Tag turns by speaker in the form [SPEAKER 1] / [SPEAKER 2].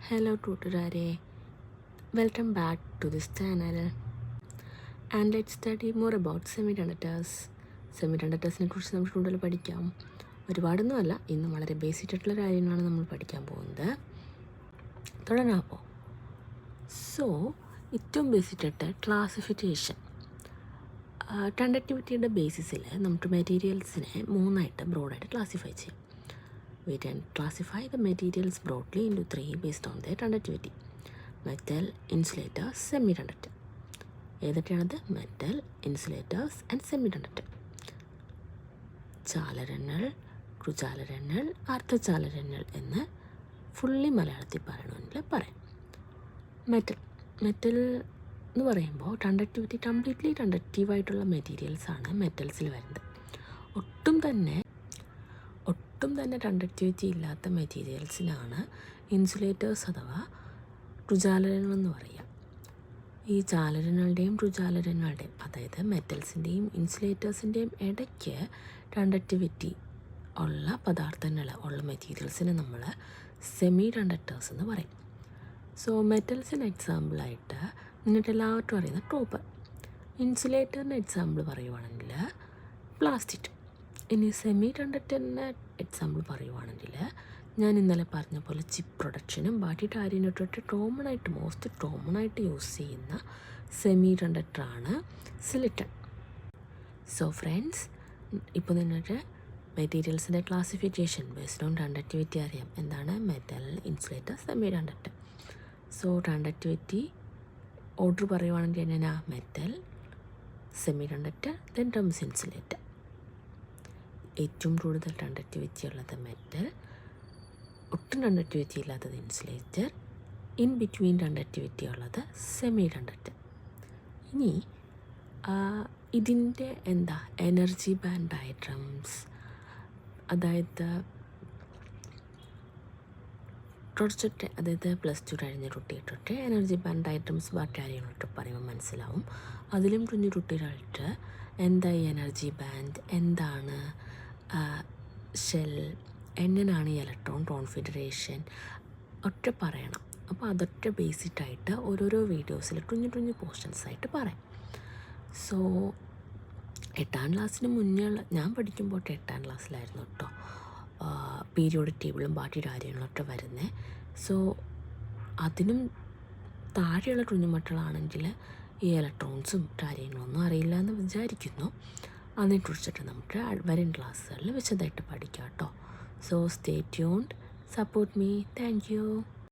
[SPEAKER 1] Hello കൂട്ടുകാരെ, welcome back to this channel and let's study more about semiconductors. സെമികണ്ടക്ടേഴ്സിനെ കുറിച്ച് നമുക്ക് കൂടുതൽ പഠിക്കാം. ഒരുപാടൊന്നുമല്ല, ഇന്ന് വളരെ ബേസിക് ആയിട്ടുള്ള കാര്യങ്ങളാണ് നമ്മൾ പഠിക്കാൻ പോകുന്നത്. തുടങ്ങാമോ? സോ ഏറ്റവും ബേസിക് ആയിട്ട് ക്ലാസിഫിക്കേഷൻ. കണ്ടക്ടിവിറ്റിയുടെ ബേസിസിൽ നമുക്ക് മെറ്റീരിയൽസിനെ മൂന്നായിട്ട് ബ്രോഡായിട്ട് ക്ലാസിഫൈ ചെയ്യാം. We can classify the materials broadly into three based on their conductivity: metal, insulators, semiconductor. ഏതൊക്കെയാണത്? Metal, insulators and semiconductor. ചാലകങ്ങൾ, കൃചാലകങ്ങൾ, അർദ്ധചാലകങ്ങൾ എന്ന് ഫുള്ളി മലയാളത്തിൽ പറയണമെങ്കിൽ പറയാം. മെറ്റൽ എന്ന് പറയുമ്പോൾ കംപ്ലീറ്റ്ലി കണ്ടക്റ്റീവായിട്ടുള്ള മെറ്റീരിയൽസാണ് മെറ്റൽസിൽ വരുന്നത്. ഒട്ടും തന്നെ കണ്ടക്ടിവിറ്റി ഇല്ലാത്ത മെറ്റീരിയൽസിനാണ് ഇൻസുലേറ്റേഴ്സ് അഥവാ കൃചാലകങ്ങളെന്ന് പറയുക. ഈ ചാലകങ്ങളുടെയും കൃചാലകങ്ങളുടെയും, അതായത് മെറ്റൽസിൻ്റെയും ഇൻസുലേറ്റേഴ്സിൻ്റെയും ഇടയ്ക്ക് കണ്ടക്ടിവിറ്റി ഉള്ള പദാർത്ഥങ്ങൾ ഉള്ള മെറ്റീരിയൽസിനെ നമ്മൾ സെമി കണ്ടക്ടേഴ്സ് എന്ന് പറയും. സോ മെറ്റൽസിന് എക്സാമ്പിളായിട്ട് നിങ്ങൾക്ക് എല്ലാവർക്കും അറിയുന്ന കോപ്പർ. ഇൻസുലേറ്ററിന് എക്സാമ്പിൾ പറയുവാണെങ്കിൽ പ്ലാസ്റ്റിക്. ഇനി സെമി കണ്ടക്ടറിന് എക്സാമ്പിൾ പറയുവാണെങ്കിൽ ഞാൻ ഇന്നലെ പറഞ്ഞ പോലെ ചിപ്പ് പ്രൊഡക്ഷനും ബാക്കി കാര്യങ്ങൾക്കൊക്കെ മോസ്റ്റ് കോമൺ ആയിട്ട് യൂസ് ചെയ്യുന്ന സെമി കണ്ടക്ടറാണ് സിലിക്കൺ. സോ ഫ്രണ്ട്സ്, ഇപ്പോൾ നിങ്ങൾക്ക് മെറ്റീരിയൽസിൻ്റെ ക്ലാസിഫിക്കേഷൻ ബേസ്ഡ് ഓൺ കണ്ടക്ടിവിറ്റി അറിയാം. എന്താണ്? Metal, insulator, semi conductor. So conductivity order പറയുവാണെങ്കിൽ എങ്ങനെയാണ്? Metal, semi conductor, then comes insulator. ഏറ്റവും കൂടുതൽ കണ്ടക്ടിവിറ്റി ഉള്ളത് മെറ്റൽ, ഒട്ടും കണ്ടക്ടിവിറ്റി ഇല്ലാത്തത് ഇൻസുലേറ്റർ, ഇൻ ബിറ്റ്വീൻ കണ്ടക്ടിവിറ്റി ഉള്ളത് സെമി കണ്ടക്ടർ. ഇനി ഇതിൻ്റെ എനർജി ബാൻഡ് ഡയഗ്രംസ്, അതായത് +2 കഴിഞ്ഞ കുട്ടികൾക്കൊക്കെ എനർജി ബാൻഡ് ഡയഗ്രംസ് ബാക്കി കാര്യങ്ങളൊക്കെ പറയുമ്പോൾ മനസ്സിലാവും. അതിലും കുഞ്ഞു കുട്ടികൾക്ക് എന്താ ഈ എനർജി ബാൻഡ്, എന്താണ് ഷെൽ, എങ്ങനെയാണ് ഈ ഇലക്ട്രോൺ കോൺഫിഗറേഷൻ ഒക്കെ പറയണം. അപ്പോൾ അതൊക്കെ ബേസിക്കായിട്ട് ഓരോരോ വീഡിയോസിൽ കുഞ്ഞു പോർഷൻസ് ആയിട്ട് പറയാം. സോ 8ാം ക്ലാസ്സിന് മുന്നേ ഞാൻ പഠിക്കുമ്പോൾ 8ാം ക്ലാസ്സിലായിരുന്നു കേട്ടോ പീരിയോഡിക് ടേബിളും ബാക്കി കാര്യങ്ങളൊക്കെ വരുന്നത്. സോ അതിനും താഴെയുള്ള കുഞ്ഞുമക്കളാണെങ്കിൽ ഈ ഇലക്ട്രോൺസും കാര്യങ്ങളൊന്നും അറിയില്ല എന്ന് വിചാരിക്കുന്നു. അതിനെക്കുറിച്ചിട്ട് നമുക്ക് വരും ക്ലാസ്സുകളിൽ വിശദമായിട്ട് പഠിക്കാം കേട്ടോ. So stay tuned, support me. Thank you.